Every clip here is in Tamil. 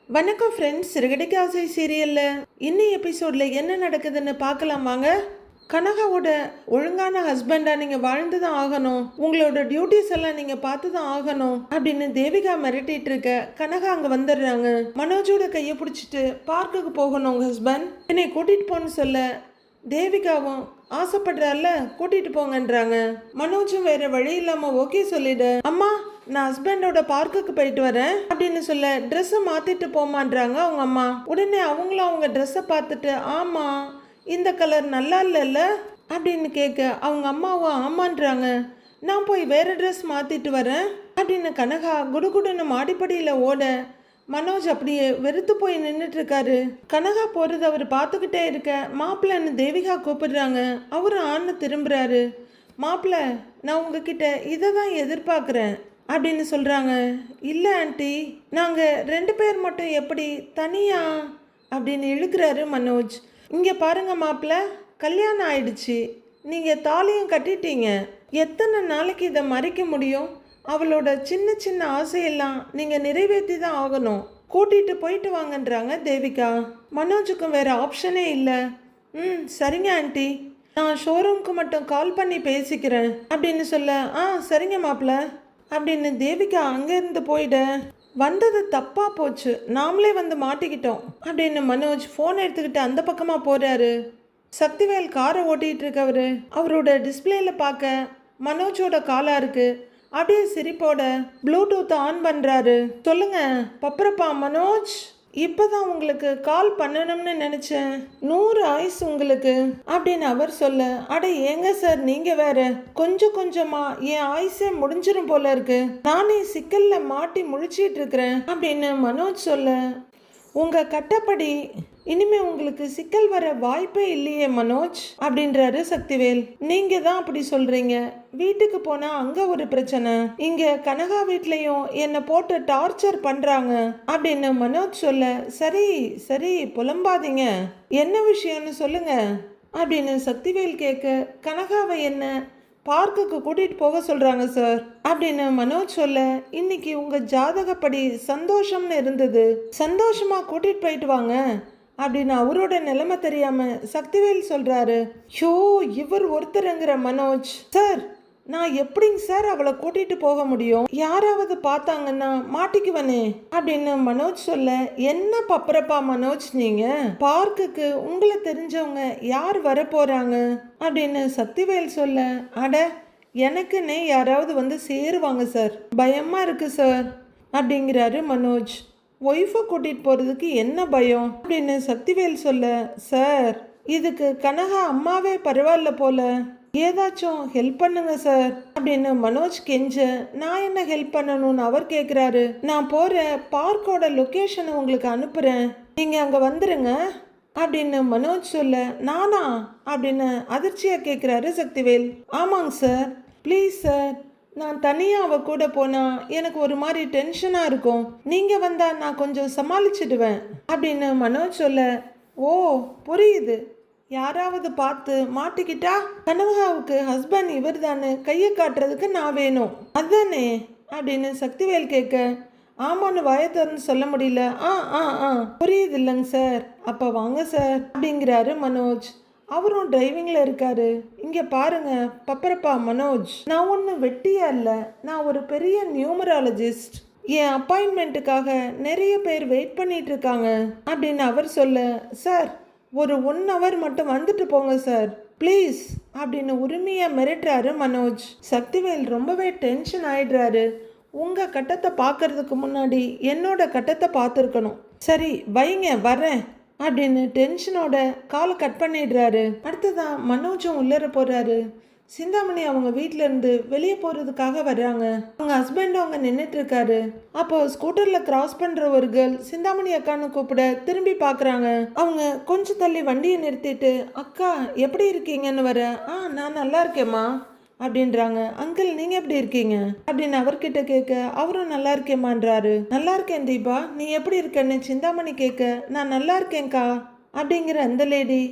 வணக்கம் ஃப்ரெண்ட்ஸ். சிறுகடிக்க ஆசை சீரியலில் இன்னும் எபிசோடில் என்ன நடக்குதுன்னு பார்க்கலாம் வாங்க. கனகாவோட ஒழுங்கான ஹஸ்பண்டாக நீங்கள் வாழ்ந்து தான் ஆகணும், உங்களோட டியூட்டிஸ் எல்லாம் நீங்கள் பார்த்து தான் ஆகணும் அப்படின்னு தேவிகா மிரட்டிட்டு இருக்க கனகா அங்கே வந்துடுறாங்க. மனோஜோட கையை பிடிச்சிட்டு பார்க்குக்கு போகணும் உங்கள் ஹஸ்பண்ட், என்னை கூட்டிகிட்டு போன்னு சொல்ல தேவிகாவும் ஆசைப்படுறால கூட்டிகிட்டு போங்கன்றாங்க. மனோஜும் வேற வழி இல்லாமல் ஓகே சொல்லிடு, அம்மா நான் ஹஸ்பண்டோட பார்க்குக்கு போயிட்டு வரேன் அப்படின்னு சொல்ல ட்ரெஸ்ஸை மாற்றிட்டு போமான்றாங்க அவங்க அம்மா. உடனே அவங்களும் அவங்க ட்ரெஸ்ஸை பார்த்துட்டு ஆமாம் இந்த கலர் நல்லா இல்லைல்ல அப்படின்னு கேட்க அவங்க அம்மாவும் ஆமான்றாங்க. நான் போய் வேறு ட்ரெஸ் மாற்றிட்டு வரேன் அப்படின்னு கனகா குடுகுடுன்னு மாடிப்படியில் ஓட மனோஜ் அப்படியே வெறுத்து போய் நின்றுட்டு இருக்காரு. கனகா போகிறது அவர் பார்த்துக்கிட்டே இருக்க மாப்பிள்ளைன்னு தேவிகா கூப்பிடுறாங்க. அவரும் ஆன்னு திரும்புறாரு. மாப்பிள்ளை நான் உங்ககிட்ட இதை தான் எதிர்பார்க்குறேன் அப்படின்னு சொல்கிறாங்க. இல்லை ஆண்டி, நாங்கள் 2 பேர் மட்டும் எப்படி தனியா அப்படின்னு இழுக்கிறாரு மனோஜ். இங்கே பாருங்க மாப்பிள்ளை, கல்யாணம் ஆயிடுச்சு, நீங்கள் தாலியும் கட்டிட்டீங்க, எத்தனை நாளைக்கு இதை மறைக்க முடியும்? அவளோட சின்ன சின்ன ஆசையெல்லாம் நீங்கள் நிறைவேற்றி தான் ஆகணும், கூட்டிகிட்டு போயிட்டு வாங்கன்றாங்க தேவிகா. மனோஜுக்கும் வேறு ஆப்ஷனே இல்லை. சரிங்க ஆண்டி, நான் ஷோரூம்க்கு மட்டும் கால் பண்ணி பேசிக்கிறேன் அப்படின்னு சொல்ல சரிங்க மாப்பிள்ள அப்படின்னு தேவிகா அங்கேருந்து போயிட வந்தது தப்பாக போச்சு, நாமளே வந்து மாட்டிக்கிட்டோம் அப்படின்னு மனோஜ் ஃபோன் எடுத்துக்கிட்டு அந்த பக்கமாக போகிறாரு. சக்திவேல் காரை ஓட்டிகிட்டு இருக்கவர் அவரோட டிஸ்பிளேல பார்க்க மனோஜோட காலாக இருக்குது. அப்படியே சிரிப்போட ப்ளூடூத் ஆன் பண்ணுறாரு. சொல்லுங்க பப்பரப்பா மனோஜ், இப்போதான் உங்களுக்கு கால் பண்ணணும்னு நினச்சேன், 100 ஆயுஸ் உங்களுக்கு அப்படின்னு அவர் சொல்ல, அட ஏங்க சார் நீங்கள் வேற, கொஞ்சம் கொஞ்சமாக என் ஆயுசே முடிஞ்சிடும் போல இருக்கு, நானே சிக்கலில் மாட்டி முழிச்சிட்டு இருக்கிறேன் அப்படின்னு மனோஜ் சொல்ல, உங்கள் கட்டப்படி இனிமே உங்களுக்கு சிக்கல் வர வாய்ப்பே இல்லையே மனோஜ் அப்படின்றாரு சக்திவேல். நீங்க தான் அப்படி சொல்றீங்க, வீட்டுக்கு போனா அங்க ஒரு பிரச்சனை, இங்க கனகா வீட்லயும் என்னை போட்டு டார்ச்சர் பண்றாங்க அப்படின்னு மனோஜ் சொல்ல, சரி சரி புலம்பாதீங்க, என்ன விஷயம்னு சொல்லுங்க அப்படின்னு சக்திவேல் கேட்க, கனகாவை என்ன பார்க்குக்கு கூட்டிகிட்டு போக சொல்கிறாங்க சார் அப்படின்னு மனோஜ் சொல்ல, இன்னைக்கு உங்கள் ஜாதகப்படி சந்தோஷம்னு இருந்தது, சந்தோஷமாக கூட்டிகிட்டு போயிட்டு வாங்க அப்படின்னு அவரோட நிலைமை தெரியாமல் சக்திவேல் சொல்கிறாரு. ஷோ இவர் ஒருத்தருங்கிற மனோஜ், சார் நான் எப்படிங்க சார் அவளை கூட்டிகிட்டு போக முடியும், யாராவது பார்த்தாங்கன்னா மாட்டிக்குவனே அப்படின்னு மனோஜ் சொல்ல, என்ன பப்பரப்பா மனோஜ் நீங்கள், பார்க்குக்கு உங்களை தெரிஞ்சவங்க யார் வர போகிறாங்க அப்படின்னு சக்திவேல் சொல்ல, அட எனக்குன்னே யாராவது வந்து சேருவாங்க சார், பயமாக இருக்குது சார் அப்படிங்கிறாரு மனோஜ். ஒய்ஃபை கூட்டிகிட்டு போகிறதுக்கு என்ன பயம் அப்படின்னு சக்திவேல் சொல்ல, சார் இதுக்கு கனகா அம்மாவே பரவாயில்ல போல, ஏதாச்சும் ஹெல்ப் பண்ணுங்க சார் அப்படின்னு மனோஜ் கெஞ்ச, நான் என்ன ஹெல்ப் பண்ணணும்னு அவர் கேட்குறாரு. நான் போகிற பார்க்கோட லொக்கேஷனை உங்களுக்கு அனுப்புகிறேன், நீங்கள் அங்கே வந்துடுங்க அப்படின்னு மனோஜ் சொல்ல, நானா அப்படின்னு அதிர்ச்சியாக கேட்குறாரு சக்திவேல். ஆமாங்க சார், ப்ளீஸ் சார், நான் தனியாக அவள் கூட போனால் எனக்கு ஒரு மாதிரி டென்ஷனாக இருக்கும், நீங்கள் வந்தால் நான் கொஞ்சம் சமாளிச்சிடுவேன் அப்படின்னு மனோஜ் சொல்ல, ஓ புரியுது, யாராவது பார்த்து மாட்டிக்கிட்டா கனகாவுக்கு ஹஸ்பண்ட் இவர் தானே கையை காட்டுறதுக்கு நான் வேணும் அதுதானே அப்படின்னு சக்திவேல் கேட்க, ஆமான்னு வாயத்தோர்னு சொல்ல முடியல. புரியுது இல்லைங்க சார், அப்போ வாங்க சார் அப்படிங்கிறாரு மனோஜ். அவரும் டிரைவிங்கில் இருக்காரு. இங்கே பாருங்க பப்பரப்பா மனோஜ், நான் ஒன்றும் வெட்டியா இல்லை, நான் ஒரு பெரிய நியூமராலஜிஸ்ட், என் அப்பாயின்மெண்ட்டுக்காக நிறைய பேர் வெயிட் பண்ணிட்டு இருக்காங்க அப்படின்னு அவர் சொல்ல, சார் ஒரு 1 hour மட்டும் வந்துட்டு போங்க சார் ப்ளீஸ் அப்படின்னு உரிமையாக மிரட்டுறாரு மனோஜ். சக்திவேல் ரொம்பவே டென்ஷன் ஆயிடுறாரு. உங்கள் கட்டத்தை பார்க்கறதுக்கு முன்னாடி என்னோட கட்டத்தை பார்த்துருக்கணும், சரி வைங்க வரேன் அப்படின்னு டென்ஷனோட காலை கட் பண்ணிடுறாரு. அடுத்ததான் மனோஜும் உள்ளர போகிறாரு. சிந்தாமணி அவங்க வீட்டிலேருந்து வெளியே போகிறதுக்காக வர்றாங்க. அவங்க ஹஸ்பண்டும் அங்கே நின்றுட்டு இருக்காரு. அப்போ ஸ்கூட்டரில் கிராஸ் பண்ணுற ஒரு கேர்ள் சிந்தாமணி அக்கான்னு கூப்பிட திரும்பி பார்க்குறாங்க. அவங்க கொஞ்சம் தள்ளி வண்டியை நிறுத்திட்டு, அக்கா எப்படி இருக்கீங்கன்னு வர, நான் நல்லா இருக்கேம்மா அப்படின்றாங்க. அங்கிள் நீங்கள் எப்படி இருக்கீங்க அப்படின்னு அவர்கிட்ட கேட்க, அவரும் நல்லா இருக்கேம்மான்றாரு. நல்லா இருக்கேன் தீபா, நீ எப்படி இருக்கன்னு சிந்தாமணி கேட்க, நான் நல்லா இருக்கேன்க்கா அப்படிங்கிற அந்த லேடி,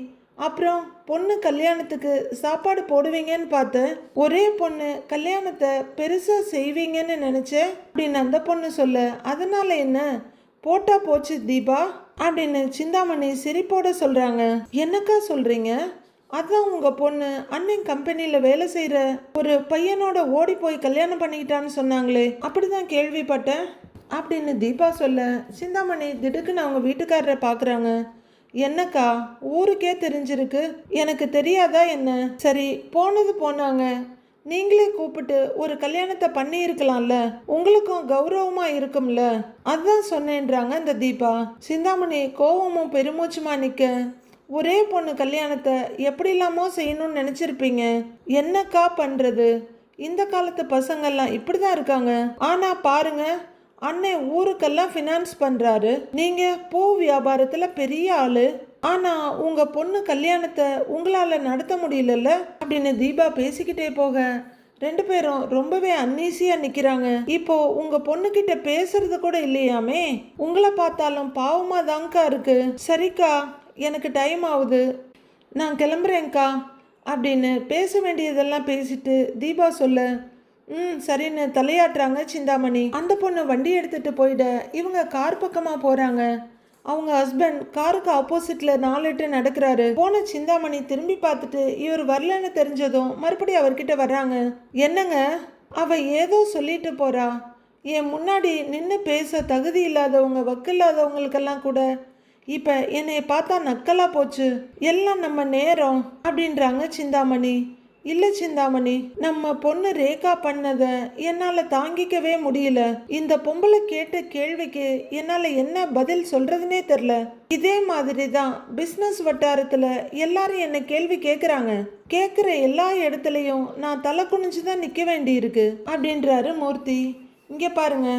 அப்புறம் பொண்ணு கல்யாணத்துக்கு சாப்பாடு போடுவீங்கன்னு பார்த்தேன், ஒரே பொண்ணு கல்யாணத்தை பெருசாக செய்வீங்கன்னு நினச்சேன் அப்படின்னு அந்த பொண்ணு சொல்ல, அதனால என்ன, போட்டா போச்சு தீபா அப்படின்னு சிந்தாமணி சிரிப்போட சொல்றாங்க. என்னக்கா சொல்றீங்க? அதான் உங்க பொண்ணு அண்ணன் கம்பெனியில வேலை செய்யற ஒரு பையனோட ஓடி போய் கல்யாணம் பண்ணிக்கிட்டான்னு சொன்னாங்களே, அப்படிதான் கேள்விப்பட்டேன் அப்படின்னு தீபா சொல்ல சிந்தாமணி திடுக்குன்னு அவங்க வீட்டுக்காரரை பார்க்குறாங்க. என்னக்கா, ஊருக்கே தெரிஞ்சிருக்கு, எனக்கு தெரியாதா என்ன? சரி, போனது போனாங்க, நீங்களே கூப்பிட்டு ஒரு கல்யாணத்தை பண்ணியிருக்கலாம்ல, உங்களுக்கும் கௌரவமா இருக்கும்ல, அதான் சொன்னேன்றாங்க இந்த தீபா. சிந்தாமணி கோவமும் பெருமூச்சுமா நிற்க, ஒரே பொண்ணு கல்யாணத்தை எப்படி இல்லாமோ செய்யணும்னு நினச்சிருப்பீங்க, என்னக்கா பண்ணுறது? இந்த காலத்து பசங்கள்லாம் இப்படி தான் இருக்காங்க. ஆனால் பாருங்க, அண்ணன் ஊருக்கெல்லாம் ஃபினான்ஸ் பண்ணுறாரு, நீங்கள் பூ வியாபாரத்தில் பெரிய ஆள், ஆனால் உங்கள் பொண்ணு கல்யாணத்தை உங்களால் நடத்த முடியலல்ல அப்படின்னு தீபா பேசிக்கிட்டே போக ரெண்டு பேரும் ரொம்பவே அன்னீசியாக நிற்கிறாங்க. இப்போ உங்கள் பொண்ணுக்கிட்ட பேசுறது கூட இல்லையாமே, உங்களை பார்த்தாலும் பாவமாக தாங்க்கா இருக்கு. சரிக்கா, எனக்கு டைம் ஆகுது, நான் கிளம்புறேன்க்கா அப்படின்னு பேச வேண்டியதெல்லாம் பேசிட்டு தீபா சொல்ல சரின்னு தலையாட்டுறாங்க சிந்தாமணி. அந்த பொண்ணு வண்டி எடுத்துட்டு போயிட இவங்க கார் பக்கமாக போகிறாங்க. அவங்க ஹஸ்பண்ட் காருக்கு ஆப்போசிட்ல 4 நடக்கிறாரு. போன சிந்தாமணி திரும்பி பார்த்துட்டு இவர் வரலன்னு தெரிஞ்சதும் மறுபடியும் அவர்கிட்ட வர்றாங்க. என்னங்க, அவ ஏதோ சொல்லிட்டு போறா, என் முன்னாடி நின்று பேச தகுதி இல்லாதவங்க வக்கில்லாதவங்களுக்கெல்லாம் கூட இப்போ என்னைய பார்த்தா நக்கலா போச்சு, எல்லாம் நம்ம நேரம் அப்படின்றாங்க சிந்தாமணி. இல்லை சிந்தாமணி, நம்ம பொண்ணு ரேகா பண்ணதை என்னால் தாங்கிக்கவே முடியல. இந்த பொம்பளை கேட்ட கேள்விக்கு என்னால் என்ன பதில் சொல்றதுனே தெரில. இதே மாதிரி தான் பிஸ்னஸ் வட்டாரத்தில் எல்லாரும் என்ன கேள்வி கேட்குறாங்க. கேட்குற எல்லா இடத்துலையும் நான் தலை குனிஞ்சு தான் நிற்க வேண்டி இருக்கு அப்படின்றாரு மூர்த்தி. இங்கே பாருங்க,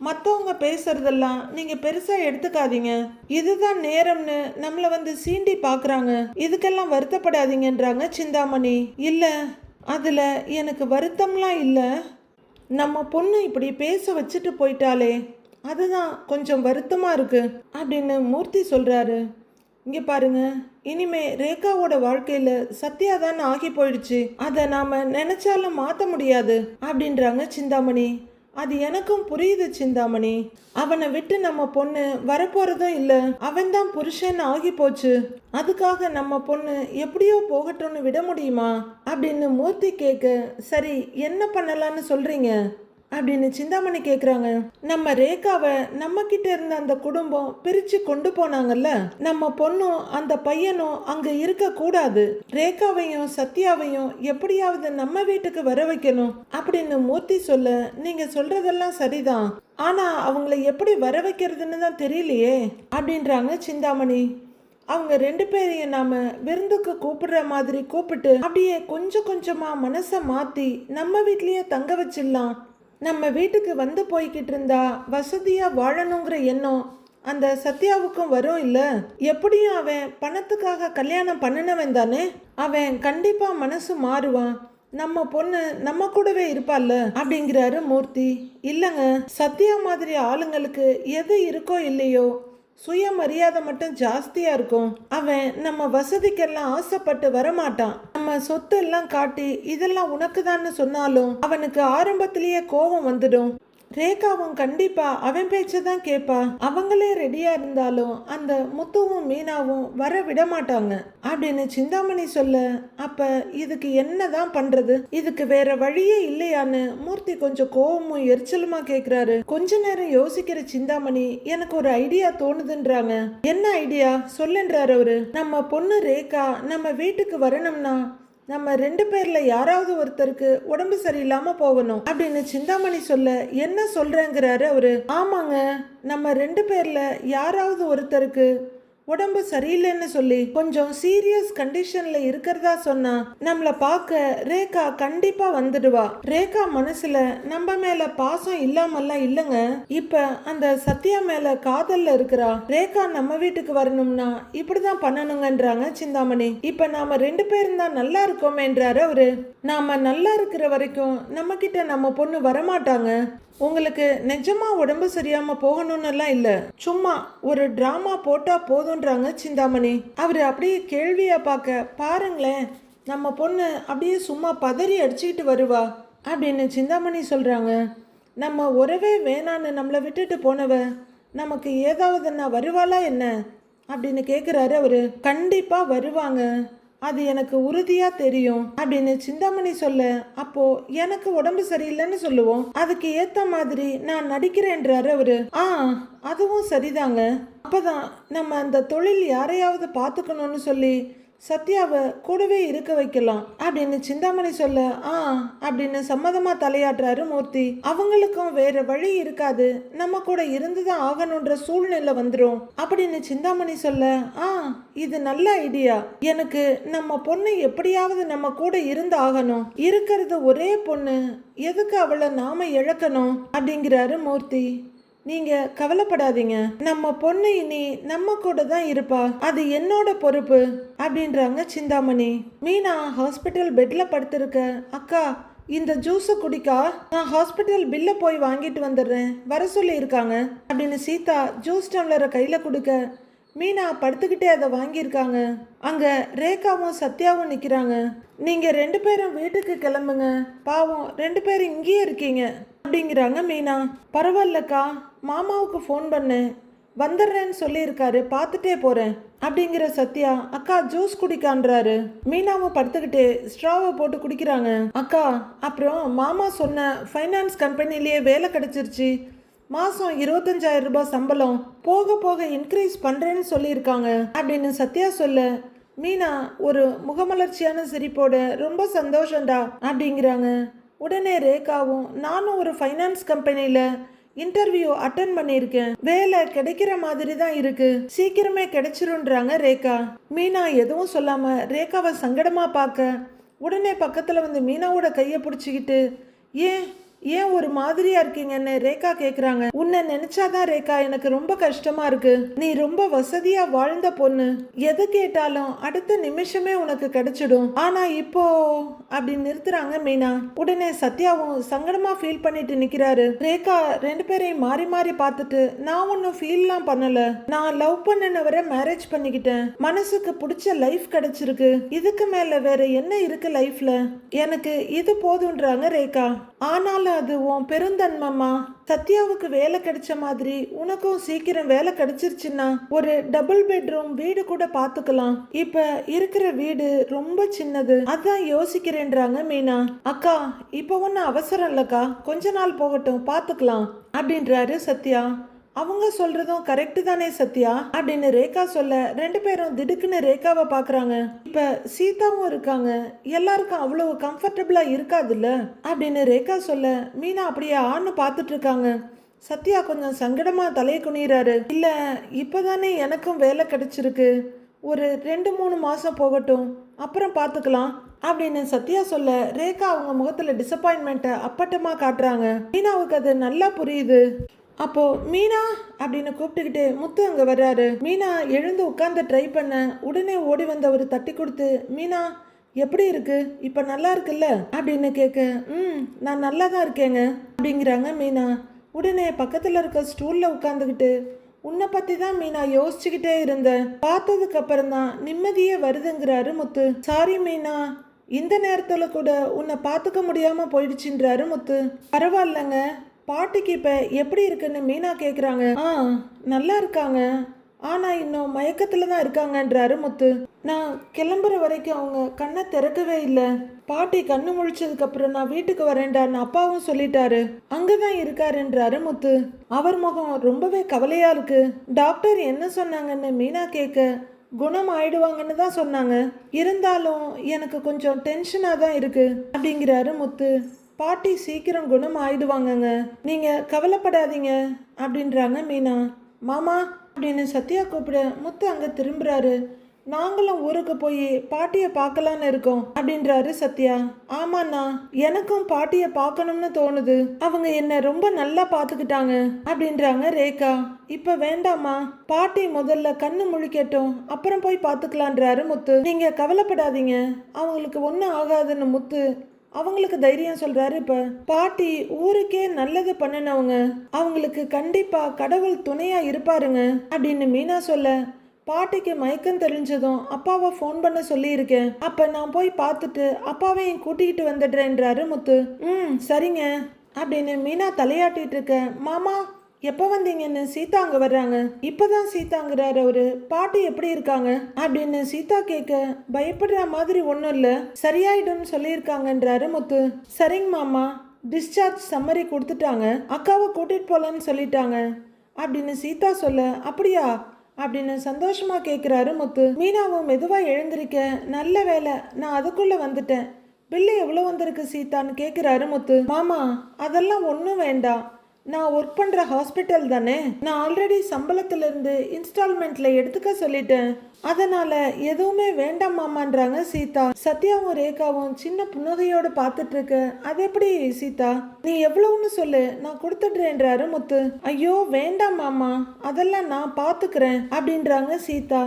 மற்றவங்க பேசுறதெல்லாம் நீங்கள் பெருசாக எடுத்துக்காதீங்க. இதுதான் நேரம்னு நம்மளை வந்து சீண்டி பார்க்குறாங்க, இதுக்கெல்லாம் வருத்தப்படாதீங்கன்றாங்க சிந்தாமணி. இல்லை, அதில் எனக்கு வருத்தம்லாம் இல்லை, நம்ம பொண்ணு இப்படி பேச வச்சுட்டு போயிட்டாலே அதுதான் கொஞ்சம் வருத்தமாக இருக்கு அப்படின்னு மூர்த்தி சொல்கிறாரு. இங்கே பாருங்க, இனிமே ரேகாவோட வாழ்க்கையில் சத்யா தான் ஆகி போயிடுச்சு, அதை நாம் நினச்சாலும் மாற்ற முடியாது அப்படின்றாங்க சிந்தாமணி. அது எனக்கும் புரியுது சிந்தாமணி, அவனை விட்டு நம்ம பொண்ணு வரப்போறதும் இல்லை, அவன்தான் புருஷன் ஆகி போச்சு, அதுக்காக நம்ம பொண்ணு எப்படியோ போகட்டும்னு விட முடியுமா அப்படின்னு மூர்த்தி கேட்க, சரி என்ன பண்ணலான்னு சொல்றீங்க அப்படின்னு சிந்தாமணி கேட்குறாங்க. நம்ம ரேகாவை நம்ம கிட்ட இருந்த அந்த குடும்பம் பிரித்து கொண்டு போனாங்கல்ல, நம்ம பொண்ணும் அந்த பையனும் அங்கே இருக்கக்கூடாது, ரேகாவையும் சத்யாவையும் எப்படியாவது நம்ம வீட்டுக்கு வர வைக்கணும் அப்படின்னு மூர்த்தி சொல்ல, நீங்கள் சொல்றதெல்லாம் சரிதான், ஆனால் அவங்கள எப்படி வர வைக்கிறதுன்னு தான் தெரியலையே அப்படின்றாங்க சிந்தாமணி. அவங்க 2 பேரையும் நாம விருந்துக்கு கூப்பிடுற மாதிரி கூப்பிட்டு அப்படியே கொஞ்சம் கொஞ்சமாக மனசை மாற்றி நம்ம வீட்லேயே தங்க வச்சிடலாம். நம்ம வீட்டுக்கு வந்து போய்கிட்டு இருந்தா வசதியாக வாழணுங்கிற எண்ணம் அந்த சத்யாவுக்கும் வரும் இல்லை? எப்படியும் அவன் பணத்துக்காக கல்யாணம் பண்ணினவன் தானே, அவன் கண்டிப்பாக மனசு மாறுவான், நம்ம பொண்ணு நம்ம கூடவே இருப்பாள்ல அப்படிங்கிறாரு மூர்த்தி. இல்லைங்க, சத்யா மாதிரி ஆளுங்களுக்கு எது இருக்கோ இல்லையோ சுயமரியாதை மட்டும் ஜாஸ்தியா இருக்கும். அவன் நம்ம வசதிக்கெல்லாம் ஆசைப்பட்டு வரமாட்டான். நம்ம சொத்து எல்லாம் காட்டி இதெல்லாம் உனக்கு தான்னு சொன்னாலும் அவனுக்கு ஆரம்பத்திலேயே கோபம் வந்துடும். ரேகாவும் கண்டிப்பா அவன் பேச்சை தான் கேட்பா. அவங்களே ரெடியா இருந்தாலும் அந்த முத்துவும் மீனாவும் வர விட மாட்டாங்க அப்படின்னு சிந்தாமணி சொல்ல, அப்ப இதுக்கு என்னதான் பண்றது, இதுக்கு வேற வழியே இல்லையான்னு மூர்த்தி கொஞ்சம் கோவமும் எரிச்சலுமா கேக்குறாரு. கொஞ்ச நேரம் யோசிக்கிற சிந்தாமணி, எனக்கு ஒரு ஐடியா தோணுதுன்றாங்க. என்ன ஐடியா சொல்லுன்றாரு அவரு. நம்ம பொண்ணு ரேகா நம்ம வீட்டுக்கு வரணும்னா நம்ம 2 பேர்ல யாராவது ஒருத்தருக்கு உடம்பு சரியில்லாம போகணும் அப்படின்னு சிந்தாமணி சொல்ல, என்ன சொல்றேங்கிறாரு அவரு. ஆமாங்க, நம்ம 2 பேர்ல யாராவது ஒருத்தருக்கு உடம்பு சரியில்லைன்னு சொல்லி கொஞ்சம் சீரியஸ் கண்டிஷன்ல இருக்கிறதா சொன்னா நம்மளை பார்க்க ரேகா கண்டிப்பா வந்துடுவா. ரேகா மனசுல நம்ம மேல பாசம் இல்லாமல்லாம் இல்லைங்க, இப்ப அந்த சத்யா மேல காதல்ல இருக்கிறா. ரேகா நம்ம வீட்டுக்கு வரணும்னா இப்படிதான் பண்ணணுங்கன்றாங்க சிந்தாமணி. இப்ப நாம 2 பேரும் தான் நல்லா இருக்கோமேன்றாரு அவரு. நாம நல்லா இருக்கிற வரைக்கும் நம்ம கிட்ட நம்ம பொண்ணு வரமாட்டாங்க. உங்களுக்கு நிஜமா உடம்பு சரியாம போகணும்னு எல்லாம் இல்ல, சும்மா ஒரு டிராமா போட்டா போதுன்றாங்க சிந்தாமணி. அவரு அப்படியே கேள்வியா பார்க்க, பாருங்களேன் நம்ம பொண்ணு அப்படியே சும்மா பதறி அடிச்சுக்கிட்டு வருவா அப்படின்னு சிந்தாமணி சொல்றாங்க. நம்ம உறவே வேணான்னு நம்மளை விட்டுட்டு போனவ நமக்கு ஏதாவதுன்னா வருவாளா என்ன அப்படின்னு கேட்குறாரு அவரு. கண்டிப்பா வருவாங்க, அது எனக்கு உறுதியா தெரியும் அப்படின்னு சிந்தாமணி சொல்ல, அப்போ எனக்கு உடம்பு சரியில்லைன்னு சொல்லுவோம், அதுக்கு ஏத்த மாதிரி நான் நடிக்கிறேன்றாரு அவரு. அதுவும் சரிதாங்க, அப்பதான் நம்ம அந்த தொழில் யாரையாவது பார்த்துக்கணும்னு சொல்லி சத்யாவை கூடவே இருக்க வைக்கலாம் அப்படின்னு சிந்தாமணி சொல்ல, அப்படின்னு சம்மதமா தலையாட்டுறாரு மூர்த்தி. அவங்களுக்கும் வேற வழி இருக்காது, நம்ம கூட இருந்துதான் ஆகணும்ன்ற சூழ்நிலை வந்துடும் அப்படின்னு சிந்தாமணி சொல்ல, இது நல்ல ஐடியா, எனக்கு நம்ம பொண்ணு எப்படியாவது நம்ம கூட இருந்து ஆகணும், இருக்கிறது ஒரே பொண்ணு, எதுக்கு அவளை நாம இழக்கணும் அப்படிங்கிறாரு மூர்த்தி. நீங்க கவலைப்படாதீங்க, நம்ம பொண்ணு இனி நம்ம கூட தான் இருப்பா, அது என்னோட பொறுப்பு அப்படின்றாங்க சிந்தாமணி. மீனா ஹாஸ்பிட்டல் பெட்ல படுத்திருக்க, அக்கா இந்த ஜூஸை குடிக்கா, நான் ஹாஸ்பிட்டல் பில்லை போய் வாங்கிட்டு வந்துடுறேன், வர சொல்லி இருக்காங்க அப்படின்னு சீதா ஜூஸ் டம்ளரை கையில கொடுக்க, மீனா படுத்துக்கிட்டே அதை வாங்கியிருக்காங்க. அங்க ரேகாவும் சத்யாவும் நிக்கிறாங்க. நீங்க 2 பேரும் வீட்டுக்கு கிளம்புங்க, பாவம் 2 பேரும் இங்கேயே இருக்கீங்க அப்படிங்கிறாங்க மீனா. பரவாயில்லக்கா, மாமாவுக்கு ஃபோன் பண்ணேன், வந்துடுறேன்னு சொல்லியிருக்காரு, பார்த்துட்டே போறேன் அப்படிங்கிற சத்யா. அக்கா ஜூஸ் குடிக்கான்றாரு. மீனாவும் படுத்துக்கிட்டே ஸ்ட்ராவை போட்டு குடிக்கிறாங்க. அக்கா, அப்புறம் மாமா சொன்ன ஃபைனான்ஸ் கம்பெனிலேயே வேலை கிடைச்சிருச்சு, மாதம் 25,000 ரூபாய் சம்பளம், போக போக இன்க்ரீஸ் பண்ணுறேன்னு சொல்லியிருக்காங்க அப்படின்னு சத்யா சொல்ல, மீனா ஒரு முகமலர்ச்சியான சிரிப்போட ரொம்ப சந்தோஷம்டா அப்படிங்கிறாங்க. உடனே ரேகாவும், நானும் ஒரு ஃபைனான்ஸ் கம்பெனியில் இன்டர்வியூ அட்டன் பண்ணியிருக்கேன், வேலை கிடைக்கிற மாதிரி தான் இருக்கு, சீக்கிரமே கிடைச்சிருன்றாங்க ரேகா. மீனா எதுவும் சொல்லாம ரேகாவை சங்கடமா பார்க்க, உடனே பக்கத்துல வந்து மீனாவோட கையை பிடிச்சிக்கிட்டு, ஏன் ஒரு மாதிரியா இருக்கீங்கன்னு ரேகா கேக்குறாங்க. உன்னை நினைச்சாதான் ரேகா எனக்கு ரொம்ப கஷ்டமா இருக்கு, நீ ரொம்ப வசதியா வாழ்ந்த பொண்ணு, எது கேட்டாலும் அடுத்த நிமிஷமே உனக்கு கிடைச்சிடும், ஆனா இப்போ அப்படின்னு நிறுத்துறாங்க மீனா. உடனே சத்யாவும் சங்கடமா ஃபீல் பண்ணிட்டு நிக்கிறாரு. ரேகா 2 பேரையும் மாறி மாறி பார்த்துட்டு, நான் ஒன்னும் ஃபீல்லாம் பண்ணல, நான் லவ் பண்ணனவரை மேரேஜ் பண்ணிக்கிட்டேன், மனசுக்கு பிடிச்ச லைஃப் கிடைச்சிருக்கு, இதுக்கு மேல வேற என்ன இருக்கு லைஃப்ல, எனக்கு இது போதுன்றாங்க ரேகா. ஆனாலும் அது உன் பெருந்தன்மமா, சத்யாவுக்கு வேலை கிடைச்ச மாதிரி உனக்கும் சீக்கிரம் வேலை கிடைச்சிருச்சுன்னா ஒரு டபுள் பெட்ரூம் வீடு கூட பாத்துக்கலாம், இப்ப இருக்கிற வீடு ரொம்ப சின்னது, அதான் யோசிக்கிறேன்றாங்க மீனா. அக்கா இப்ப ஒன்னும் அவசரம் இல்லக்கா, கொஞ்ச நாள் போகட்டும் பாத்துக்கலாம் அப்படின்றாரு சத்யா. அவங்க சொல்றதும் கரெக்டு தானே சத்யா அப்படின்னு ரேகா சொல்ல, 2 பேரும் திடுக்குன்னு ரேகாவை பாக்குறாங்க. இப்ப சீதாவும் இருக்காங்க, எல்லாருக்கும் அவ்வளவு கம்ஃபர்டபுளா இருக்காதுல்ல அப்படின்னு ரேகா சொல்ல, மீனா அப்படியே ஆன்னு பார்த்துட்டு இருக்காங்க. சத்யா கொஞ்சம் சங்கடமா தலையை குனிறாரு. இல்ல இப்பதானே எனக்கும் வேலை கிடைச்சிருக்கு, ஒரு 2-3 மாசம் போகட்டும் அப்புறம் பார்த்துக்கலாம் அப்படின்னு சத்யா சொல்ல, ரேகா அவங்க முகத்துல டிசப்பாயின்மெண்ட்டை அப்பட்டமா காட்டுறாங்க. மீனாவுக்கு அது நல்லா புரியுது. அப்போ மீனா அப்படின்னு கூப்பிட்டுக்கிட்டு முத்து அங்க வர்றாரு. மீனா எழுந்து உட்கார்ந்து ட்ரை பண்ண, உடனே ஓடி வந்தவர் தட்டி கொடுத்து, மீனா எப்படி இருக்கு, இப்ப நல்லா இருக்குல்ல அப்படின்னு கேட்க, நான் நல்லா தான் இருக்கேங்க அப்படிங்கிறாங்க மீனா. உடனே பக்கத்துல இருக்க ஸ்டூல்ல உட்காந்துக்கிட்டு, உன்னை பத்தி தான் மீனா யோசிச்சுக்கிட்டே இருந்தேன், பார்த்ததுக்கு அப்புறம் தான் நிம்மதியே வருதுங்கிறாரு முத்து. சாரி மீனா, இந்த நேரத்துல கூட உன்னை பார்த்துக்க முடியாம போயிடுச்சுன்றாரு முத்து. பரவாயில்லங்க, பாட்டிக்கு இப்ப எப்படி இருக்குன்னு மீனா கேக்குறாங்க. நல்லா இருக்காங்க, ஆனா இன்னும் மயக்கத்துல தான் இருக்காங்கன்றாரு முத்து. நான் கிளம்புற வரைக்கும் அவங்க கண்ணை திறக்கவே இல்லை, பாட்டி கண்ணு முழிச்சதுக்கு அப்புறம் நான் வீட்டுக்கு வரேன்டான்னு அப்பாவும் சொல்லிட்டாரு, அங்கதான் இருக்காருன்றாரு முத்து. அவர் முகம் ரொம்பவே கவலையா இருக்கு. டாக்டர் என்ன சொன்னாங்கன்னு மீனா கேட்க, குணம் ஆயிடுவாங்கன்னு தான் சொன்னாங்க, இருந்தாலும் எனக்கு கொஞ்சம் டென்ஷனா தான் இருக்கு அப்படிங்கிறாரு முத்து. பாட்டி சீக்கிரம் குணம் ஆயிடுவாங்கங்க, நீங்க கவலைப்படாதீங்க அப்படின்றாங்க மீனா. மாமா அப்படின்னு சத்யா கூப்பிட முத்து அங்க திரும்புறாரு. நாங்களும் ஊருக்கு போய் பாட்டியை பார்க்கலான்னு இருக்கோம் அப்படின்றாரு சத்யா. ஆமாண்ணா, எனக்கும் பாட்டியை பார்க்கணும்னு தோணுது, அவங்க என்ன ரொம்ப நல்லா பார்த்துக்கிட்டாங்க அப்படின்றாங்க ரேகா. இப்ப வேண்டாமா, பாட்டி முதல்ல கண்ணு முழிக்கட்டும் அப்புறம் போய் பார்த்துக்கலான்றாரு முத்து. நீங்க கவலைப்படாதீங்க, அவங்களுக்கு ஒன்றும் ஆகாதுன்னு முத்து அவங்களுக்கு தைரியம் சொல்றாரு. இப்ப பாட்டி ஊருக்கே நல்லது பண்ணினவங்க, அவங்களுக்கு கண்டிப்பா கடவுள் துணையா இருப்பாருங்க அப்படின்னு மீனா சொல்ல, பாட்டிக்கு மயக்கம் தெரிஞ்சதும் அப்பாவை ஃபோன் பண்ண சொல்லியிருக்கேன், அப்ப நான் போய் பார்த்துட்டு அப்பாவையும் கூட்டிகிட்டு வந்துடுறேன்றாரு முத்து. சரிங்க அப்படின்னு மீனா தலையாட்டிட்டு இருக்க, மாமா எப்போ வந்தீங்கன்னு சீதா அங்க வர்றாங்க. இப்பதான் சீதாங்கிறாரு அவரு. பாட்டி எப்படி இருக்காங்க அப்படின்னு சீதா கேட்க, பயப்படுற மாதிரி ஒன்றும் இல்லை, சரியாயிடும்னு சொல்லியிருக்காங்கன்றாரு முத்து. சரிங்க மாமா, டிஸ்சார்ஜ் சம்மரி கொடுத்துட்டாங்க, அக்காவை கூட்டிட்டு போலன்னு சொல்லிட்டாங்க அப்படின்னு சீதா சொல்ல, அப்படியா அப்படின்னு சந்தோஷமா கேட்குறாரு முத்து. மீனாவும் மெதுவா எழுந்திருக்க, நல்ல வேலை நான் அதுக்குள்ள வந்துட்டேன், பில்லு எவ்வளோ வந்திருக்கு சீதான்னு கேட்குறாரு முத்து. மாமா அதெல்லாம் ஒன்றும் வேண்டாம், நான் ஒர்க் பண்ணுற ஹாஸ்பிட்டல் தானே, நான் ஆல்ரெடி சம்பளத்திலிருந்து இன்ஸ்டால்மெண்ட்ல எடுத்துக்க சொல்லிட்டேன், அதனால எதுவுமே வேண்டாம் மாமான்றாங்க சீதா. சத்யாவும் ரேகாவும் சின்ன புன்னகையோடு பார்த்துட்டு இருக்க, அது எப்படி சீதா, நீ எவ்வளவுன்னு சொல்லு நான் கொடுத்துட்றேன்றாரு முத்து. ஐயோ வேண்டாம் மாமா, அதெல்லாம் நான் பார்த்துக்கிறேன் அப்படின்றாங்க சீதா.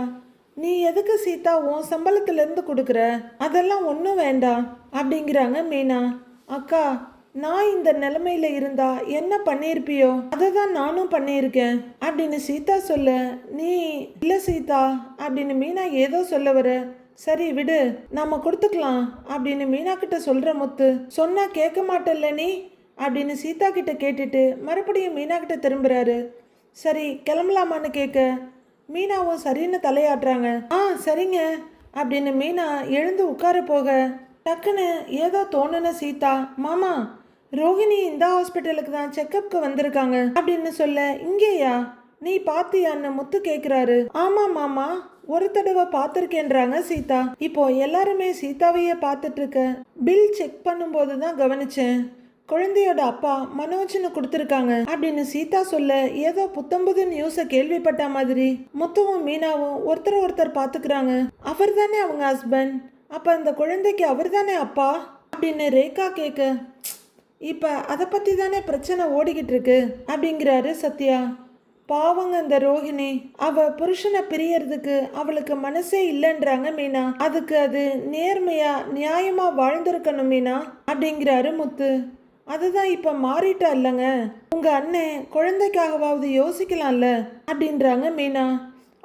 நீ எதுக்கு சீதா உன் சம்பளத்திலிருந்து கொடுக்குற, அதெல்லாம் ஒன்றும் வேண்டாம் அப்படிங்கிறாங்க மீனா. அக்கா நான் இந்த நிலைமையில இருந்தா என்ன பண்ணியிருப்பியோ அதை தான் நானும் பண்ணியிருக்கேன் அப்படின்னு சீதா சொல்ல, நீ இல்ல சீதா அப்படின்னு மீனா ஏதோ சொல்ல வர, சரி விடு நாம கொடுத்துக்கலாம் அப்படின்னு மீனா கிட்ட சொல்ற முத்து. சொன்னா கேட்க மாட்டல்ல நீ அப்படின்னு சீதா கிட்ட கேட்டுட்டு மறுபடியும் மீனா கிட்ட திரும்புறாரு. சரி கிளம்பலாமான்னு கேட்க, மீனாவும் சரின்னு தலையாட்டுறாங்க. சரிங்க அப்படின்னு மீனா எழுந்து உட்கார போக, டக்குன்னு ஏதோ தோணுன சீதா, மாமா ரோஹிணி இந்த ஹாஸ்பிட்டலுக்கு தான் செக்கப்க்கு வந்திருக்காங்க அப்படின்னு சொல்ல, இங்கேயா நீ பாத்தியான்னு முத்து கேக்குறாரு. ஆமா மாமா, ஒரு தடவை பார்த்துருக்கேன்றாங்க சீதா. இப்போ எல்லாருமே சீதாவையே பார்த்துட்டு இருக்க, பில் செக் பண்ணும்போது தான் கவனிச்சேன், குழந்தையோட அப்பா மனோஜ்னு கொடுத்துருக்காங்க அப்படின்னு சீதா சொல்ல, ஏதோ புத்தம்புது நியூஸை கேள்விப்பட்ட மாதிரி முத்துவும் மீனாவும் ஒருத்தர் பார்த்துக்கிறாங்க. அவர் தானே அவங்க ஹஸ்பண்ட், அப்ப அந்த குழந்தைக்கு அவர் தானே அப்பா அப்படின்னு ரேகா கேட்க, இப்போ அதை பற்றி தானே பிரச்சனை ஓடிக்கிட்டு இருக்கு அப்படிங்கிறாரு சத்யா. பாவங்க அந்த ரோஹிணி, அவ புருஷனை பிரியறதுக்கு அவளுக்கு மனசே இல்லைன்றாங்க மீனா, அதுக்கு அது நேர்மையா நியாயமா வாழ்ந்திருக்கணும் மீனா அப்படிங்கிறாரு முத்து. அதுதான் இப்ப மாறிட்டா இல்லைங்க, உங்க அண்ணன் குழந்தைக்காகவாவது யோசிக்கலாம்ல அப்படின்றாங்க மீனா.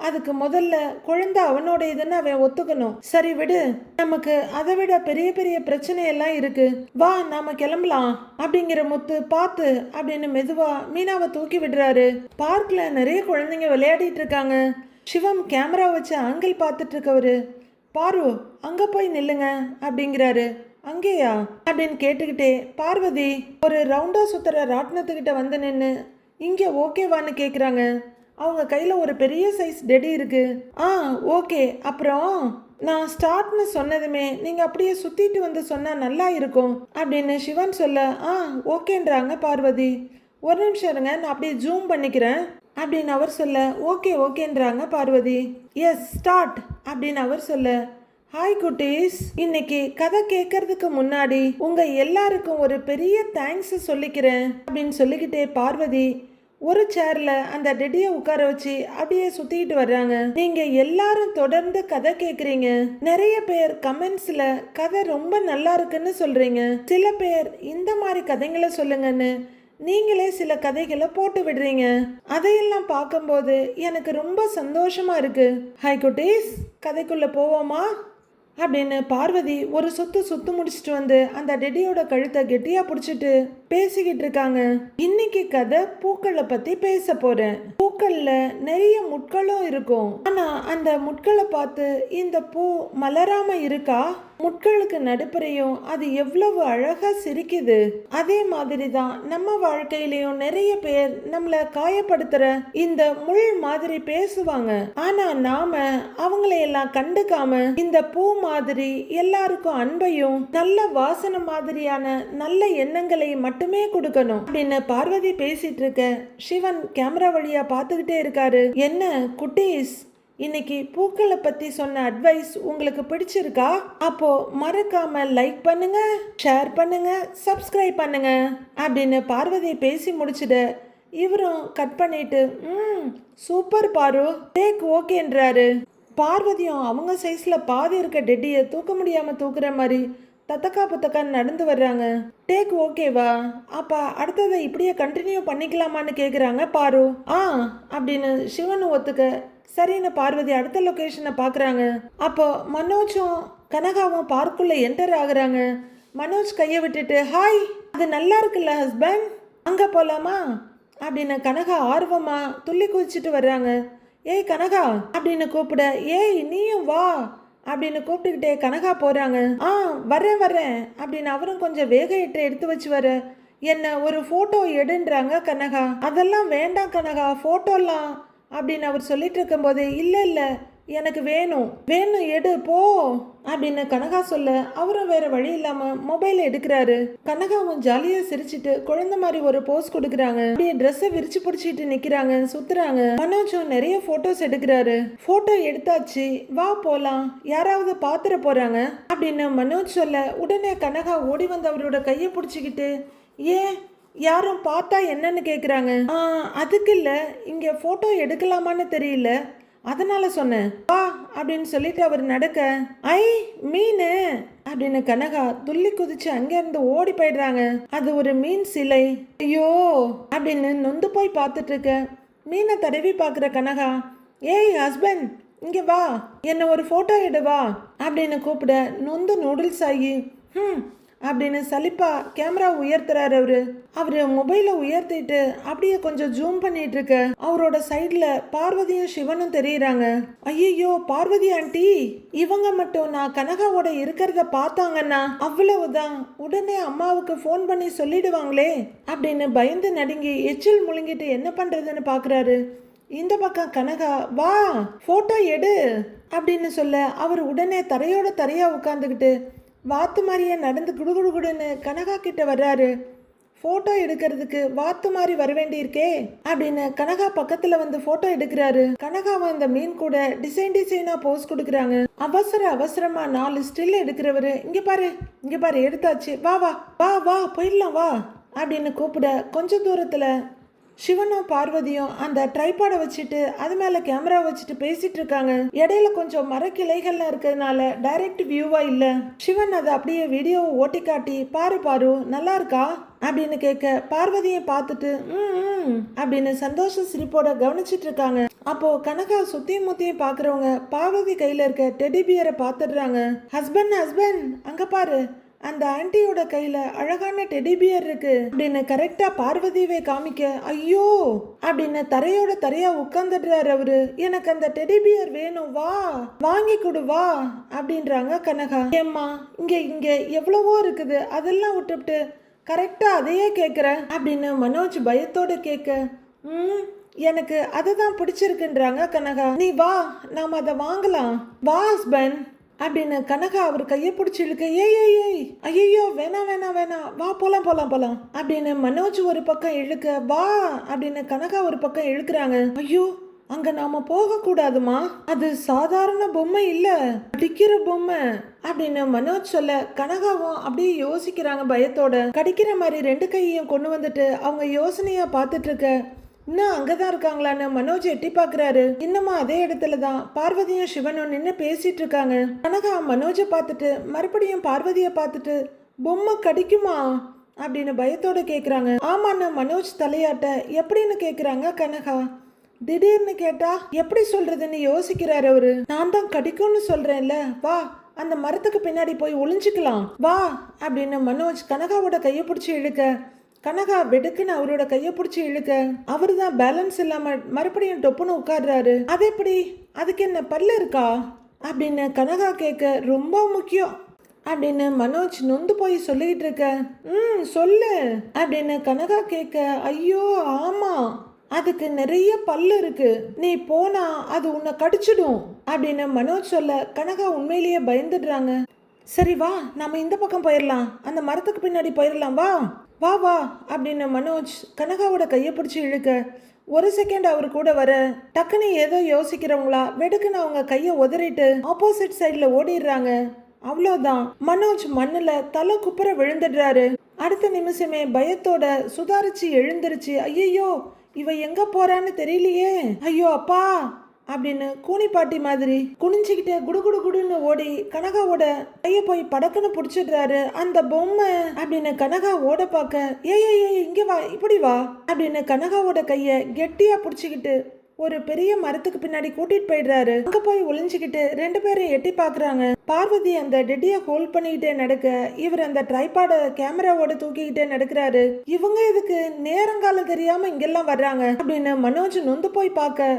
அதுக்கு முதல்ல குழந்தை அவனோட இதுன்னு அவன் ஒத்துக்கணும். சரி விடு, நமக்கு அதை விட பெரிய பெரிய பிரச்சனை எல்லாம் இருக்கு, வா நாம கிளம்பலாம் அப்படிங்கிற முத்து பார்த்து அப்படின்னு மெதுவா மீனாவை தூக்கி விடுறாரு. பார்க்ல நிறைய குழந்தைங்க விளையாடிட்டு இருக்காங்க. சிவம் கேமரா வச்சு ஆங்கிள் பார்த்துட்டு இருக்கவரு, பாரு அங்க போய் நில்லுங்க அப்படிங்கிறாரு. அங்கேயா அப்படின்னு கேட்டுக்கிட்டே பார்வதி ஒரு ரவுண்டா சுத்துற ராட்டினத்துக்கிட்ட வந்து நின்று, இங்க ஓகேவான்னு கேக்குறாங்க. அவங்க கையில் ஒரு பெரிய சைஸ் டெடி இருக்கு. ஓகே, அப்புறம் நான் ஸ்டார்ட்னு சொன்னதுமே நீங்கள் அப்படியே சுற்றிட்டு வந்து சொன்னால் நல்லா இருக்கும் அப்படின்னு சிவன் சொல்ல, ஓகேன்றாங்க பார்வதி. ஒரு நிமிஷம் இருங்க, நான் அப்படியே ஜூம் பண்ணிக்கிறேன் அப்படின்னு அவர் சொல்ல, ஓகேன்றாங்க பார்வதி. எஸ் ஸ்டார்ட் அப்படின்னு அவர் சொல்ல, ஹாய் குட்டீஸ், இன்னைக்கு கதை கேட்கறதுக்கு முன்னாடி உங்கள் எல்லாருக்கும் ஒரு பெரிய தேங்க்ஸ் சொல்லிக்கிறேன் அப்படின்னு சொல்லிக்கிட்டே பார்வதி ஒரு சேர்ல அந்த டெடியை உட்கார வச்சு அப்படியே சுத்திட்டு வர்றாங்க. நீங்க எல்லாரும் தொடர்ந்து கதை கேக்குறீங்க, நிறைய பேர் கமெண்ட்ஸ்ல கதை ரொம்ப நல்லா இருக்குன்னு சொல்றீங்க, சில பேர் இந்த மாதிரி கதைங்களை சொல்லுங்கன்னு நீங்களே சில கதைகளை போட்டு விடுறீங்க. அதையெல்லாம் பார்க்கும்போது எனக்கு ரொம்ப சந்தோஷமா இருக்கு. ஹாய் குட்டீஸ், கதைக்குள்ள போவோமா அப்படின்னு பார்வதி ஒரு சுத்து முடிச்சுட்டு வந்து அந்த டெடியோட கழுத்தை கெட்டியா பிடிச்சிட்டு பேசிக்கிட்டு இருக்காங்க. இன்னைக்கு கதை பூக்களை பத்தி பேச போறேன். பூக்கள்ல நிறைய முட்களும் இருக்கும், ஆனா அந்த முட்களை பார்த்து இந்த பூ மலராம இருக்கா, முட்களுக்கு நடுப்புறையும் அது எவ்வளவு அழகா சிரிக்குது. அதே மாதிரிதான் நம்ம வாழ்க்கையிலயும் நிறைய பேர் நம்மள காயப்படுத்துற இந்த முள் மாதிரி பேசுவாங்க, ஆனா நாம அவங்களையெல்லாம் கண்டுக்காம இந்த பூ மாதிரி எல்லாருக்கும் அன்பையும் நல்ல வாசனை மாதிரியான நல்ல எண்ணங்களை மட்டுமே கொடுக்கணும் அப்படின்னு பார்வதி பேசிட்டு இருக்க, சிவன் கேமரா வழியா பார்த்துக்கிட்டே இருக்காரு. என்ன குட்டீஸ், இன்னைக்கு பூக்களை பத்தி சொன்ன அட்வைஸ் உங்களுக்கு பிடிச்சிருக்கா? அப்போ மறக்காம லைக் பண்ணுங்க, ஷேர் பண்ணுங்க, சப்ஸ்கிரைப் பண்ணுங்க அப்படின்னு பார்வதி பேசி முடிச்சுட்டு இவரும் கட் பண்ணிட்டு சூப்பர் பாரு, டேக் ஓகேன்றாரு. பார்வதியும் அவங்க சைஸ்ல பாதி இருக்க டெட்டியை தூக்க முடியாம தூக்குற மாதிரி தத்தக்கா புத்தக்கான்னு நடந்து வர்றாங்க. டேக் ஓகேவா, அப்ப அடுத்ததை இப்படியே கண்டினியூ பண்ணிக்கலாமான்னு கேக்குறாங்க பாரு. அப்படின்னு சிவனு ஒத்துக்க சரின்னு பார்வதி அடுத்த லொகேஷனை பார்க்குறாங்க. அப்போ மனோஜும் கனகாவும் பார்க்குள்ள என்டர் ஆகுறாங்க. மனோஜ் கையை விட்டுட்டு, ஹாய் அது நல்லா இருக்குல்ல ஹஸ்பண்ட், அங்கே போகலாமா அப்படின்னு கனகா ஆர்வமா துள்ளி குதிச்சுட்டு வர்றாங்க. ஏய் கனகா அப்படின்னு கூப்பிட, ஏய் நீயும் வா அப்படின்னு கூப்பிட்டுக்கிட்டே கனகா போறாங்க. வரேன் அப்படின்னு அவரும் கொஞ்சம் வேகையிட்டு எடுத்து வச்சு வர, என்ன ஒரு ஃபோட்டோ எடுன்றாங்க கனகா. அதெல்லாம் வேண்டாம் கனகா, ஃபோட்டோலாம் அப்படின்னு அவர் சொல்லிட்டு இருக்கும்போது, இல்லை எனக்கு வேணும் எடு போ அப்படின்னு கனகா சொல்ல, அவரும் வேற வழி இல்லாம மொபைல் எடுக்கிறாரு. கனகாவும் ஜாலியா சிரிச்சிட்டு குழந்தை மாதிரி ஒரு போஸ் கொடுக்குறாங்க. அப்படியே ட்ரெஸ்ஸை விரிச்சு பிடிச்சிட்டு நிக்கிறாங்க, சுத்துறாங்க. மனோஜும் நிறைய போட்டோஸ் எடுக்கிறாரு. போட்டோ எடுத்தாச்சு, வா போலாம், யாராவது பாத்துற போறாங்க அப்படின்னு மனோஜ் சொல்ல, உடனே கனகா ஓடி வந்து அவரோட கையை பிடிச்சிக்கிட்டு, ஏன் யாரும் பார்த்தா என்னன்னு கேக்குறாங்க. அதுக்கு இல்ல, இங்க போட்டோ எடுக்கலாமான்னு தெரியல, அதனால சொன்னேன், வா அப்படின்னு சொல்லிட்டு அவர் நடக்க, ஐ மீன் அப்படின்னு கனகா துள்ளி குதிச்சு அங்கிருந்து ஓடி போயிடுறாங்க. அது ஒரு மீன் சிலை. ஐயோ அப்படின்னு நொந்து போய் பார்த்துட்டு இருக்க மீனை தடவி பார்க்குற கனகா, ஏய் ஹஸ்பண்ட் இங்க வா, என்ன ஒரு போட்டோ எடு வா அப்படின்னு கூப்பிட, நொந்து நூடுல்ஸ் ஆகி அப்படின்னு சலிப்பா கேமரா உயர்த்துறாரு. அவரு மொபைலை உயர்த்திட்டு அப்படியே கொஞ்சம் ஜூம் பண்ணிட்டு இருக்க, அவரோட சைட்ல பார்வதியும் சிவனும் தெரியுறாங்க. ஐயோ பார்வதி ஆண்டி, இவங்க மட்டும் நான் கனகாவோட இருக்கிறத பார்த்தாங்கன்னா அவ்வளவுதான், உடனே அம்மாவுக்கு ஃபோன் பண்ணி சொல்லிடுவாங்களே அப்படின்னு பயந்து நடுங்கி எச்சில் முழுங்கிட்டு என்ன பண்றதுன்னு பாக்குறாரு. இந்த பக்கம் கனகா, வா போட்டோ எடு அப்படின்னு சொல்ல, அவர் உடனே தரையோட தரையா உட்காந்துக்கிட்டு வாத்து மாதிரியே நடந்து குடுகுடுன்னு கனகா கிட்ட வர்றாரு. போட்டோ எடுக்கிறதுக்கு வாத்து மாதிரி வர வேண்டியிருக்கே அப்படின்னு கனகா பக்கத்துல வந்து போட்டோ எடுக்கிறாரு. கனகாவும் இந்த மீன் கூட டிசைனா போஸ் கொடுக்குறாங்க. அவசரமா 4 ஸ்டில் எடுக்கிறவரு, இங்க பாரு எடுத்தாச்சு, வா வா வா வா போயிடலாம் வா அப்படின்னு கூப்பிட, கொஞ்சம் தூரத்துல சிவனும் பார்வதியும் அந்த ட்ரைபாடை வச்சுட்டு அது மேல கேமரா வச்சுட்டு பேசிட்டு இருக்காங்க. இடையில கொஞ்சம் மரக்கிளைகள்லாம் இருக்கிறதுனால டைரக்ட் வியூவா இல்ல. சிவன் அதை அப்படியே வீடியோவை ஓட்டி காட்டி, பாரு நல்லா இருக்கா அப்படின்னு கேட்க, பார்வதியை பார்த்துட்டு அப்படின்னு சந்தோஷ சிரிப்போட கவனிச்சிட்டு இருக்காங்க. அப்போ கனகா சுத்தியும் முத்தியும் பாக்குறவங்க பார்வதி கையில இருக்க டெடி பியரை பாத்துடுறாங்க. ஹஸ்பண்ட் அங்க பாரு, அந்த ஆன்டியோட கையில அழகான டெடி பியர் இருக்கு அப்படின்னு கரெக்டா பார்வதியவே காமிக்க, ஐயோ அப்படின்னு தரையோட தரையா உட்கார்ந்துடுறாரு. எனக்கு அந்த டெடி பியர் வேணும், வா வாங்கி கொடு வா அப்படின்றாங்க கனகா. ஏம்மா இங்க எவ்வளவோ இருக்குது, அதெல்லாம் விட்டுவிட்டு கரெக்டா அதையே கேக்குற அப்படின்னு மனோஜ் பயத்தோட கேட்க, எனக்கு அதுதான் பிடிச்சிருக்குன்றாங்க கனகா. நீ வா, நாம அதை வாங்கலாம், வா ஹஸ்பண்ட் அப்படின்னு கனகா அவர் கையை பிடிச்சி இழுக்க, ஏய் ஐயோ வேணாம் வா போலாம் அப்படின்னு மனோஜ் ஒரு பக்கம் இழுக்க, வா அப்படின்னு கனகா ஒரு பக்கம் இழுக்கிறாங்க. ஐயோ அங்க நாம போக கூடாதுமா, அது சாதாரண பொம்மை இல்ல, அடிக்கிற பொம்மை அப்படின்னு மனோஜ் சொல்ல, கனகாவும் அப்படியே யோசிக்கிறாங்க பயத்தோட. கடிக்கிற மாதிரி 2 கையையும் கொண்டு வந்துட்டு அவங்க யோசனையா பார்த்துட்டு இருக்க, இன்னும் அங்கதான் இருக்காங்களான்னு மனோஜ் எட்டி பாக்குறாரு. இன்னமும் அதே இடத்துலதான் பார்வதியும் சிவனும் நின்று பேசிட்டு இருக்காங்க. கனகா மனோஜை பார்த்துட்டு மறுபடியும் பார்வதியை பார்த்துட்டு, பொம்மை கடிக்குமா அப்படின்னு பயத்தோட கேக்குறாங்க. ஆமான்னு மனோஜ் தலையாட்ட, எப்படின்னு கேக்குறாங்க கனகா. திடீர்னு கேட்டா எப்படி சொல்றதுன்னு யோசிக்கிறாரு. நான் தான் கடிக்கும்னு சொல்றேன்ல, வா அந்த மரத்துக்கு பின்னாடி போய் ஒளிஞ்சுக்கலாம் வா அப்படின்னு மனோஜ் கனகாவோட கையை பிடிச்சி இழுக்க, கனகா வெடுக்குன்னு அவரோட கையை பிடிச்சி இழுக்க, அவரு தான் பேலன்ஸ் இல்லாம மறுபடியும் டொப்புன்னு உட்கார்றாரு. அது எப்படி, அதுக்கு என்ன பல்லு இருக்கா அப்படின்னு கனகா கேட்க, ரொம்ப முக்கியம் அப்படின்னு மனோஜ் நொந்து போய் சொல்லிக்கிட்டு இருக்க, சொல்லு அப்படின்னு கனகா கேட்க, ஐயோ ஆமா அதுக்கு நிறைய பல்லு இருக்கு, நீ போனா அது உன்னை கடிச்சிடும் அப்படின்னு மனோஜ் சொல்ல, கனகா உண்மையிலேயே பயந்துடுறாங்க. சரி வா நம்ம இந்த பக்கம் போயிடலாம், அந்த மரத்துக்கு பின்னாடி போயிடலாம், வா வா வா அப்படின்னு மனோஜ் கனகாவோட கையை பிடிச்சி இழுக்க, ஒரு செகண்ட் அவர் கூட வர, டக்குன்னு ஏதோ யோசிக்கிறவங்களா வெடுக்குன்னு அவங்க கையை உதறிட்டு ஆப்போசிட் சைட்ல ஓடிடுறாங்க. அவ்வளோதான், மனோஜ் மண்ணுல தலை குப்புற விழுந்துடுறாரு. அடுத்த நிமிஷமே பயத்தோட சுதாரிச்சு எழுந்திருச்சு, ஐயோ இவ எங்க போறான்னு தெரியலையே, ஐயோ அப்பா அப்படின்னு கூனி பாட்டி மாதிரி குனிஞ்சுக்கிட்டு குடுன்னு ஓடி கனகாவோட கைய போய் படக்குன்னு புடிச்சிடுறாரு. அந்த பொம்மை அப்படின்னு கனகா ஓட பார்க்க, ஏய் இங்க வா இப்படி வா அப்படின்னு கனகாவோட கைய கெட்டியா புடிச்சுக்கிட்டு ஒரு பெரிய மரத்துக்கு பின்னாடி கூட்டிட்டு போயிடுறாரு. அங்க போய் ஒளிஞ்சுக்கிட்டு ரெண்டு பேரும் எட்டி பாக்குறாங்க. பார்வதி அந்த டெட்டிய ஹோல்ட் பண்ணிக்கிட்டே நடக்க, இவர் அந்த ட்ரைபாட கேமராவோட தூக்கிக்கிட்டே நடக்கிறாரு. இவங்க இதுக்கு நேரங்காலம் தெரியாம இங்கெல்லாம் வர்றாங்க அப்படின்னு மனோஜ் நொந்து போய் பார்க்க,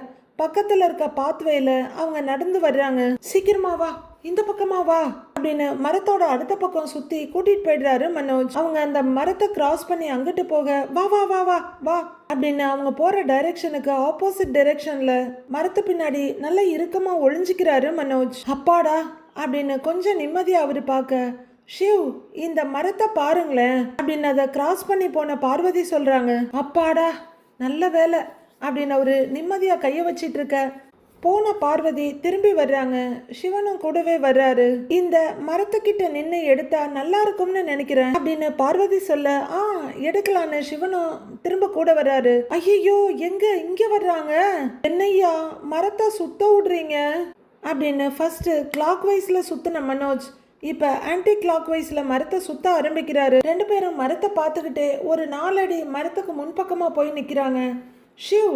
பக்கத்துல இருக்க பாத்வேல அவங்க நடந்து வர்றாங்க. சீக்கிரமா வா, இந்த பக்கமா வா அப்படின்னு மரத்தோட அடுத்த பக்கம் சுத்தி கூட்டிட்டு போயிடுறாரு மனோஜ். அவங்க அந்த மரத்தை கிராஸ் பண்ணி அங்கிட்டு போக, வா வா வா வா வா அப்படின்னு அவங்க போற டைரக்ஷனுக்கு ஆப்போசிட் டைரக்ஷன்ல மரத்து பின்னாடி நல்லா இறுக்கமா ஒளிஞ்சுக்கிறாரு மனோஜ். அப்பாடா அப்படின்னு கொஞ்சம் நிம்மதியா அவரு பார்க்க, ஷிவ் இந்த மரத்தை பாருங்களேன் அப்படின்னு அதை கிராஸ் பண்ணி போன பார்வதி சொல்றாங்க. அப்பாடா நல்ல வேலை அப்படின்னு அவரு நிம்மதியா கைய வச்சிட்டு இருக்க, போன பார்வதி திரும்பி வர்றாங்க. சிவனும் கூடவே வர்றாரு. இந்த மரத்துக்கிட்ட நின்று எடுத்தா நல்லா இருக்கும்னு நினைக்கிறேன் அப்படின்னு பார்வதி சொல்ல, எடுக்கலான்னு சிவனும் திரும்ப கூட வர்றாரு. ஐயோ எங்க இங்க வர்றாங்க, என்னையா மரத்தை சுத்த விடுறீங்க அப்படின்னு ஃபர்ஸ்ட் கிளாக் வைஸ்ல சுத்தின மனோஜ் இப்ப ஆன்டி கிளாக் வைஸ்ல மரத்தை சுத்த ஆரம்பிக்கிறாரு. ரெண்டு பேரும் மரத்தை பார்த்துக்கிட்டே ஒரு 4 அடி மரத்துக்கு முன்பக்கமா போய் நிக்கிறாங்க. ஷிவ்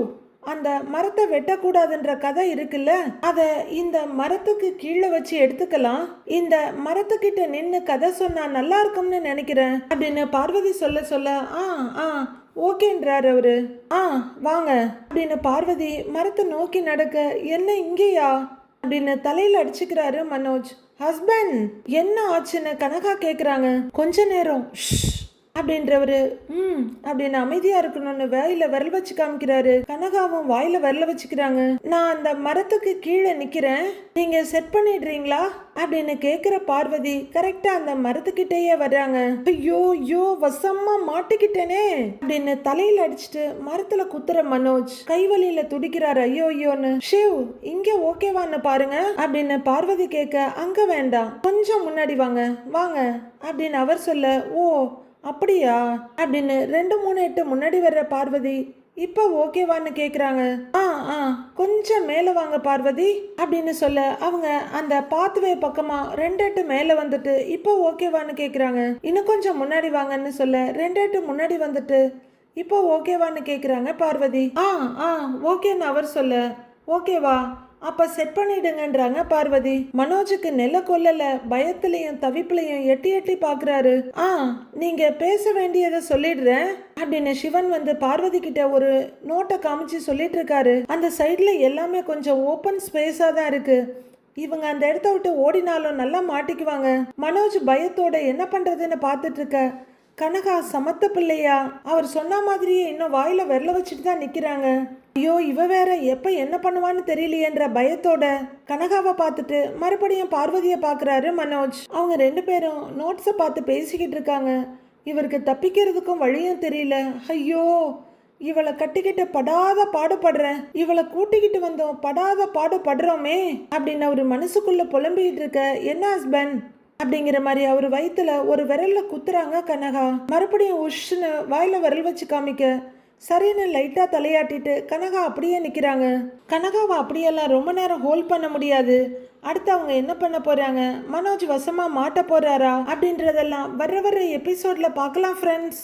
அந்த மரத்தை வெட்டக்கூடாதுன்ற கதை இருக்குல்ல, அத இந்த மரத்துக்கு கீழே வச்சு எடுத்துக்கலாம். இந்த மரத்துக்கிட்ட நின்று கதை சொன்னா நல்லா இருக்கும்னு நினைக்கிறேன் அப்படின்னு பார்வதி சொல்ல சொல்ல, ஓகேன்றாரு அவரு. வாங்க அப்படின்னு பார்வதி மரத்தை நோக்கி நடக்க, என்ன இங்கேயா அப்படின்னு தலையில அடிச்சுக்கிறாரு மனோஜ். ஹஸ்பண்ட் என்ன ஆச்சுன்னு கனகா கேக்குறாங்க. கொஞ்ச நேரம் அப்படின்றவரு அப்படின்னு அமைதியா இருக்கணும்னு வாயில விரல் வச்சு காமிக்கிறாரு. கனகாவும் வாயில விரல வச்சுக்கிறாங்க. நான் அந்த மரத்துக்கு கீழே நிக்கிறேன், நீங்க செட் பண்ணிடுறீங்களா அப்படின்னு கேக்குற பார்வதி கரெக்டா அந்த மரத்துக்கிட்டேயே வர்றாங்க. ஐயோ ஐயோ வசமா மாட்டிக்கிட்டேனே அப்படின்னு தலையில அடிச்சுட்டு மரத்துல குத்துற மனோஜ் கைவலியில துடிக்கிறாரு. ஐயோ ஐயோன்னு. ஷிவ் இங்க ஓகேவான்னு பாருங்க அப்படின்னு பார்வதி கேட்க, அங்க வேண்டாம் கொஞ்சம் முன்னாடி வாங்க வாங்க அப்படின்னு அவர் சொல்ல, ஓ அப்படியா அப்படின்னு 2-3 எட்டு முன்னாடி வர்ற பார்வதி இப்ப ஓகேவான்னு கேக்குறாங்க. கொஞ்சம் மேல வாங்க பார்வதி அப்படின்னு சொல்ல, அவங்க அந்த பாத்வே பக்கமா 2 எட்டு மேல வந்துட்டு இப்போ ஓகேவான்னு கேக்குறாங்க. இன்னும் கொஞ்சம் முன்னாடி வாங்கன்னு சொல்ல 2 எட்டு முன்னாடி வந்துட்டு இப்போ ஓகேவான்னு கேக்குறாங்க பார்வதி. ஓகேன்னு அவர் சொல்ல, ஓகேவா அப்ப செட் பண்ணிடுங்கன்றாங்க பார்வதி. மனோஜுக்கு நெல்ல கொல்லல, பயத்திலையும் தவிப்புலையும் எட்டி எட்டி பாக்குறாரு. நீங்க பேச வேண்டியதை சொல்லிடுறேன் அப்படின்னு சிவன் வந்து பார்வதி கிட்ட ஒரு நோட்டை காமிச்சு சொல்லிட்டு இருக்காரு. அந்த சைட்ல எல்லாமே கொஞ்சம் ஓப்பன் ஸ்பேஸா தான் இருக்கு. இவங்க அந்த இடத்த விட்டு ஓடினாலும் நல்லா மாட்டிக்குவாங்க. மனோஜ் பயத்தோட என்ன பண்றதுன்னு பார்த்துட்டு இருக்க, கனகா சமத்த பிள்ளையா அவர் சொன்ன மாதிரியே இன்னும் வாயில விரல வச்சுட்டு தான் நிக்கிறாங்க. ஐயோ இவ வேற எப்ப என்ன பண்ணுவான்னு தெரியலையேன்ற பயத்தோட கனகாவை பார்த்துட்டு மறுபடியும் பார்வதியை பாக்குறாரு மனோஜ். அவங்க 2 பேரும் நோட்ஸை பார்த்து பேசிக்கிட்டு இருக்காங்க. இவருக்கு தப்பிக்கிறதுக்கும் வழியும் தெரியல. ஐயோ இவளை கட்டிக்கிட்டு படாத பாடுபடுறேன், இவளை கூட்டிக்கிட்டு வந்தோம் படாத பாடுபடுறோமே அப்படின்னு அவரு மனசுக்குள்ள புலம்பிக்கிட்டு இருக்க, என்ன ஹஸ்பண்ட் அப்படிங்கிற மாதிரி அவர் வயிற்றுல ஒரு விரல்ல குத்துறாங்க கனகா. மறுபடியும் உஷ்ன்னு வாயில விரல் வச்சு காமிக்க, சரின்னு லைட்டா தலையாட்டிட்டு கனகா அப்படியே நிக்கிறாங்க. கனகாவை அப்படியெல்லாம் ரொம்ப நேரம் ஹோல்ட் பண்ண முடியாது. அடுத்து அவங்க என்ன பண்ண போறாங்க, மனோஜ் வசமா மாட்ட போறாரா அப்படின்றதெல்லாம் வர எபிசோட்ல பார்க்கலாம் ஃப்ரெண்ட்ஸ்.